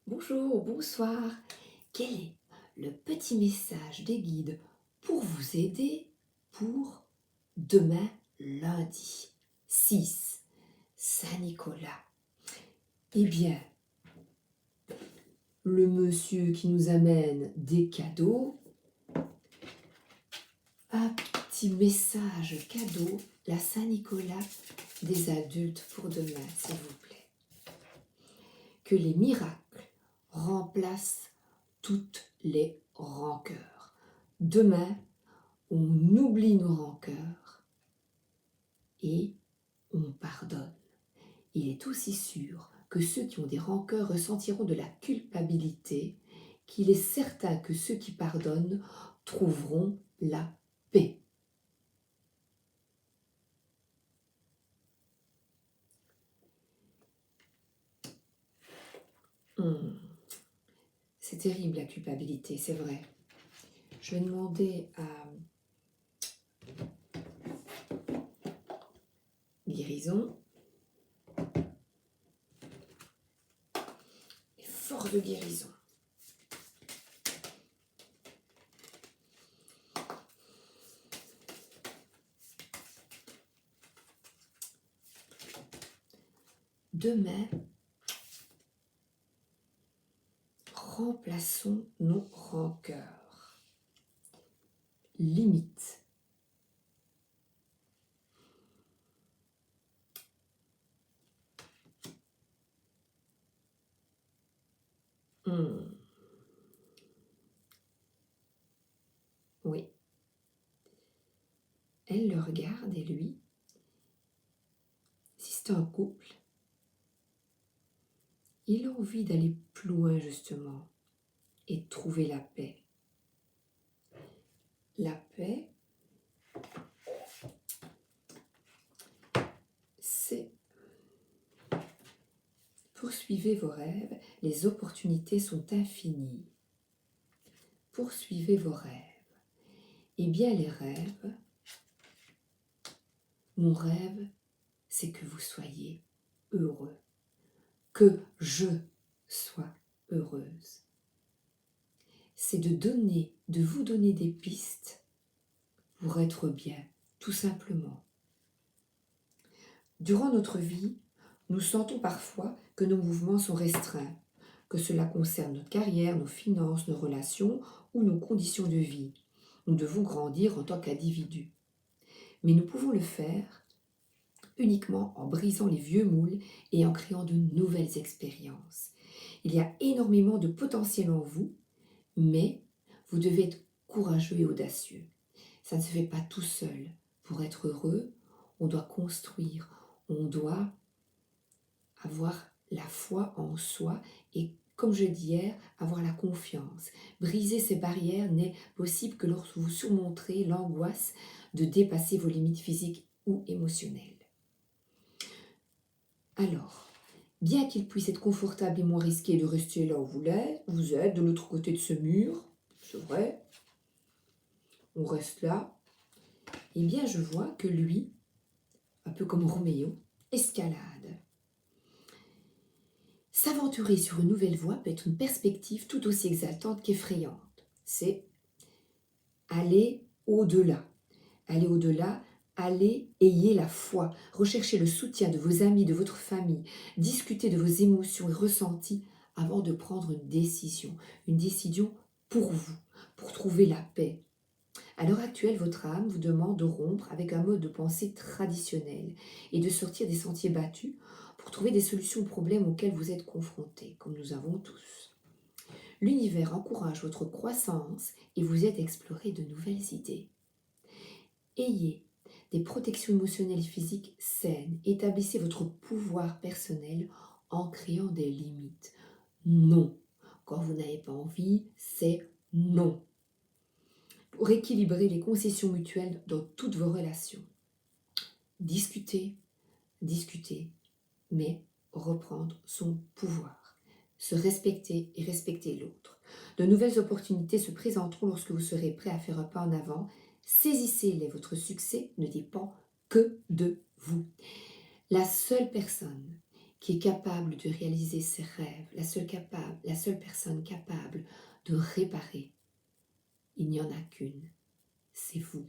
Bonjour, bonsoir. Quel est le petit message des guides pour vous aider pour demain lundi 6 Saint-Nicolas? Eh bien, le monsieur qui nous amène des cadeaux, un petit message cadeau, la Saint-Nicolas des adultes pour demain, s'il vous plaît. Que les miracles remplacent toutes les rancœurs. Demain, on oublie nos rancœurs et on pardonne. Il est aussi sûr que ceux qui ont des rancœurs ressentiront de la culpabilité, qu'il est certain que ceux qui pardonnent trouveront la paix. C'est terrible la culpabilité, c'est vrai. Je vais demander à guérison, les forces de guérison. Demain, remplaçons nos rancœurs. Limite. Oui. Elle le regarde et lui, si c'est un couple, il a envie d'aller plus loin justement et de trouver la paix. La paix, c'est poursuivez vos rêves, les opportunités sont infinies. Poursuivez vos rêves. Eh bien les rêves, mon rêve, c'est que vous soyez heureux, que je sois heureuse. C'est de vous donner des pistes pour être bien, tout simplement. Durant notre vie, nous sentons parfois que nos mouvements sont restreints, que cela concerne notre carrière, nos finances, nos relations ou nos conditions de vie. Nous devons grandir en tant qu'individus. Mais nous pouvons le faire uniquement en brisant les vieux moules et en créant de nouvelles expériences. Il y a énormément de potentiel en vous, mais vous devez être courageux et audacieux. Ça ne se fait pas tout seul. Pour être heureux, on doit construire, on doit avoir la foi en soi et, comme je dis hier, avoir la confiance. Briser ces barrières n'est possible que lorsque vous surmonterez l'angoisse de dépasser vos limites physiques ou émotionnelles. Alors, bien qu'il puisse être confortable et moins risqué de rester là où vous êtes de l'autre côté de ce mur, c'est vrai, on reste là, eh bien je vois que lui, un peu comme Roméo, escalade. S'aventurer sur une nouvelle voie peut être une perspective tout aussi exaltante qu'effrayante. C'est aller au-delà. Aller au-delà, aller, ayez la foi, recherchez le soutien de vos amis, de votre famille, discutez de vos émotions et ressentis avant de prendre une décision pour vous, pour trouver la paix. À l'heure actuelle, votre âme vous demande de rompre avec un mode de pensée traditionnel et de sortir des sentiers battus pour trouver des solutions aux problèmes auxquels vous êtes confrontés, comme nous avons tous. L'univers encourage votre croissance et vous aide à explorer de nouvelles idées. Ayez des protections émotionnelles et physiques saines. Établissez votre pouvoir personnel en créant des limites. Non. Quand vous n'avez pas envie, c'est non. Pour équilibrer les concessions mutuelles dans toutes vos relations. Discuter, mais reprendre son pouvoir. Se respecter et respecter l'autre. De nouvelles opportunités se présenteront lorsque vous serez prêt à faire un pas en avant. Saisissez-les, votre succès ne dépend que de vous. La seule personne qui est capable de réaliser ses rêves, la seule personne capable de réparer, il n'y en a qu'une, c'est vous.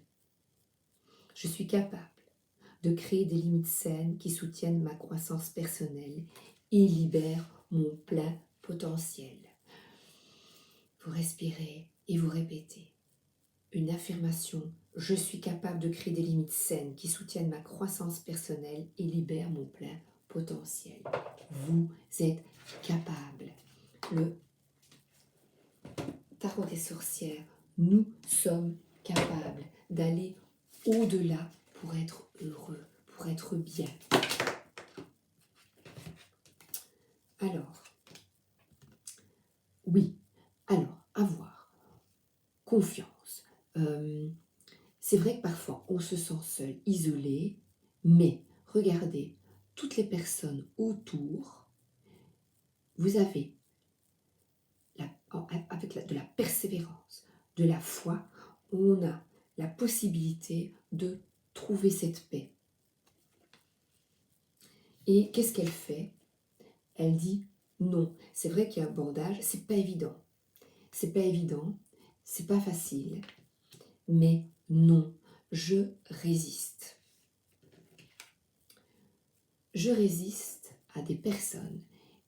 Je suis capable de créer des limites saines qui soutiennent ma croissance personnelle et libèrent mon plein potentiel. Vous respirez et vous répétez une affirmation. Je suis capable de créer des limites saines qui soutiennent ma croissance personnelle et libèrent mon plein potentiel. Vous êtes capable. Le tarot des sorcières, nous sommes capables d'aller au-delà pour être heureux, pour être bien. Alors, oui, alors, avoir confiance. C'est vrai que parfois on se sent seul, isolé, mais regardez, toutes les personnes autour, vous avez, avec de la persévérance, de la foi, on a la possibilité de trouver cette paix. Et qu'est-ce qu'elle fait? Elle dit non. C'est vrai qu'il y a un bordage, c'est pas évident. C'est pas évident, c'est pas facile, mais non, je résiste. Je résiste à des personnes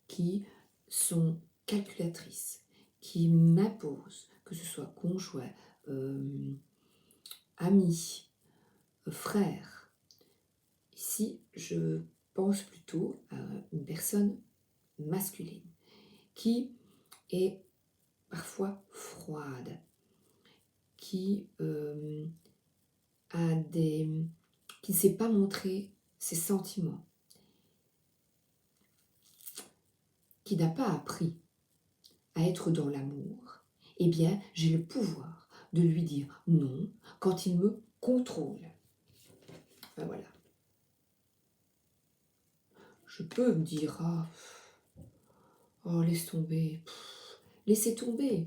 qui sont calculatrices, qui m'imposent, que ce soit conjoint, ami, frère. Ici, je pense plutôt à une personne masculine qui est parfois froide, qui qui ne sait pas montrer ses sentiments, qui n'a pas appris à être dans l'amour, eh bien, j'ai le pouvoir de lui dire non quand il me contrôle. Ben voilà. Je peux me dire, oh laisse tomber, laissez tomber.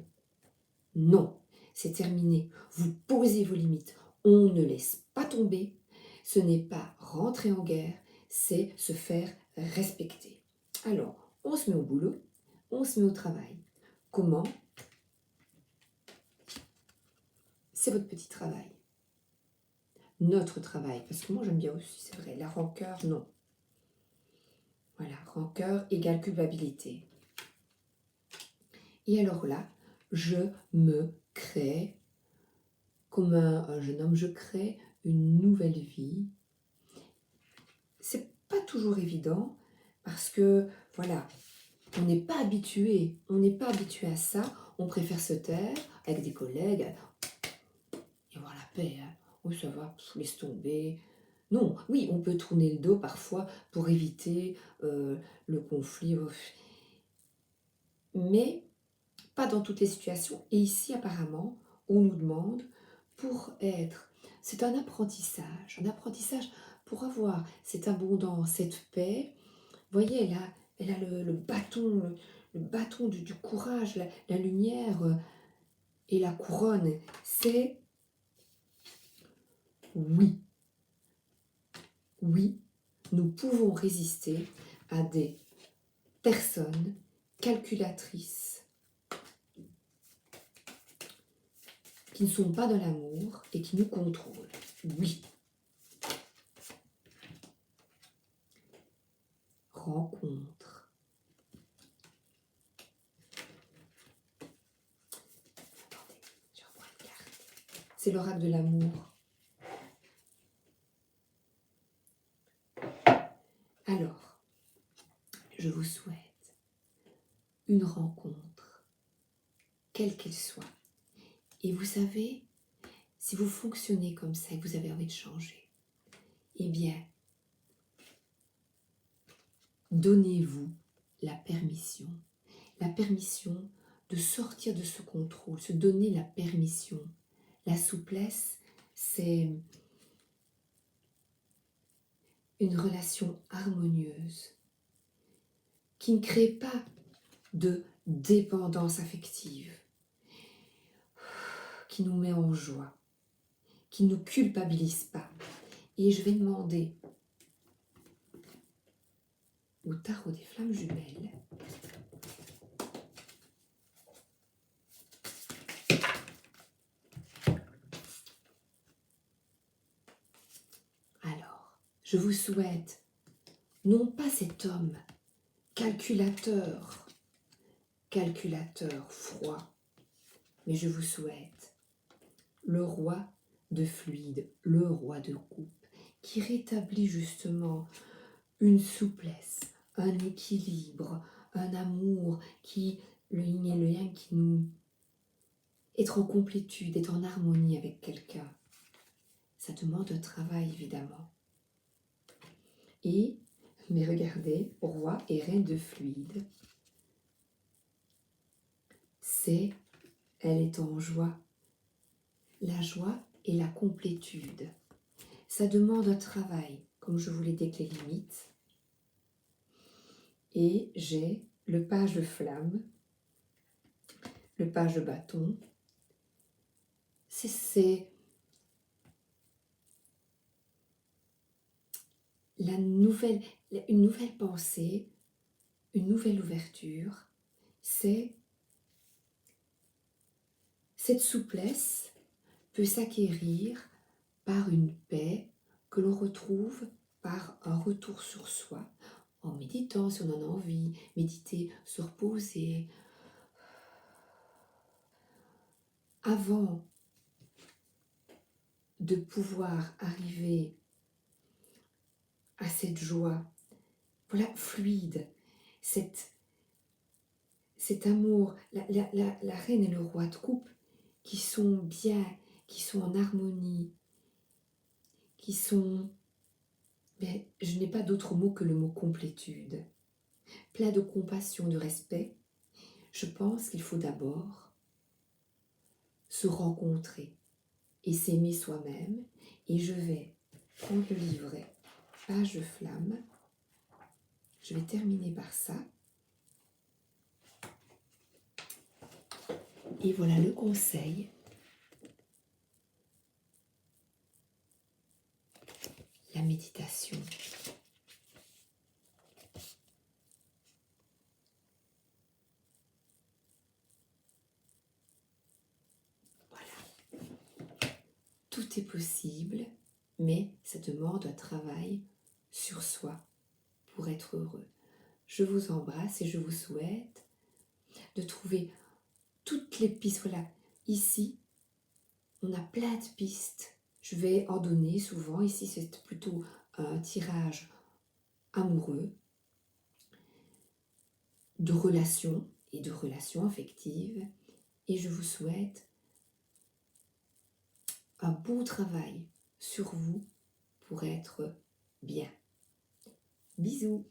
Non, c'est terminé. Vous posez vos limites. On ne laisse pas tomber. Ce n'est pas rentrer en guerre, c'est se faire respecter. Alors, on se met au boulot, on se met au travail. Comment? C'est votre petit travail. Notre travail, parce que moi j'aime bien aussi, c'est vrai, la rancœur, non. Voilà, rancœur égale culpabilité. Et alors là, je me crée, comme un jeune homme, je crée une nouvelle vie. C'est pas toujours évident, parce que, voilà, on n'est pas habitué à ça, on préfère se taire avec des collègues et avoir la paix. Hein. Oui, ça va, laisse tomber. Non, oui, on peut tourner le dos parfois pour éviter le conflit, mais pas dans toutes les situations. Et ici, apparemment, on nous demande pour être... C'est un apprentissage pour avoir cette abondance, cette paix. Vous voyez, elle a le bâton, le bâton du courage, la lumière et la couronne. C'est oui. Oui, nous pouvons résister à des personnes calculatrices qui ne sont pas dans l'amour et qui nous contrôlent. Oui. Rencontre. Attendez, je reprends une carte. C'est l'oracle de l'amour. Alors, je vous souhaite une rencontre, quelle qu'elle soit. Et vous savez, si vous fonctionnez comme ça et que vous avez envie de changer, eh bien, donnez-vous la permission de sortir de ce contrôle, se donner la permission. La souplesse, c'est une relation harmonieuse qui ne crée pas de dépendance affective, qui nous met en joie, qui ne nous culpabilise pas. Et je vais demander au tarot des flammes jumelles. Alors, je vous souhaite, non pas cet homme calculateur froid, mais je vous souhaite le roi de fluide, le roi de coupe, qui rétablit justement une souplesse, un équilibre, un amour, le yin et le yang qui nous... Être en complétude, être en harmonie avec quelqu'un, ça demande un travail évidemment. Mais regardez, roi et reine de fluide, elle est en joie. La joie et la complétude. Ça demande un travail, comme je vous l'ai dit avec les limites. Et j'ai le page de flamme, le page de bâton. C'est une nouvelle pensée, une nouvelle ouverture. C'est cette souplesse peut s'acquérir par une paix que l'on retrouve par un retour sur soi, en méditant si on en a envie, méditer, se reposer. Avant de pouvoir arriver à cette joie, voilà, fluide, cet amour, la reine et le roi de coupe qui sont bien, qui sont en harmonie, qui sont... Ben, je n'ai pas d'autre mot que le mot complétude. Plein de compassion, de respect. Je pense qu'il faut d'abord se rencontrer et s'aimer soi-même. Et je vais prendre le livret, page de flamme. Je vais terminer par ça. Et voilà le conseil. La méditation. Voilà. Tout est possible, mais ça demande un travail sur soi pour être heureux. Je vous embrasse et je vous souhaite de trouver toutes les pistes. Voilà, ici, on a plein de pistes. Je vais en donner souvent. Ici, c'est plutôt un tirage amoureux, de relations et de relations affectives. Et je vous souhaite un bon travail sur vous pour être bien. Bisous!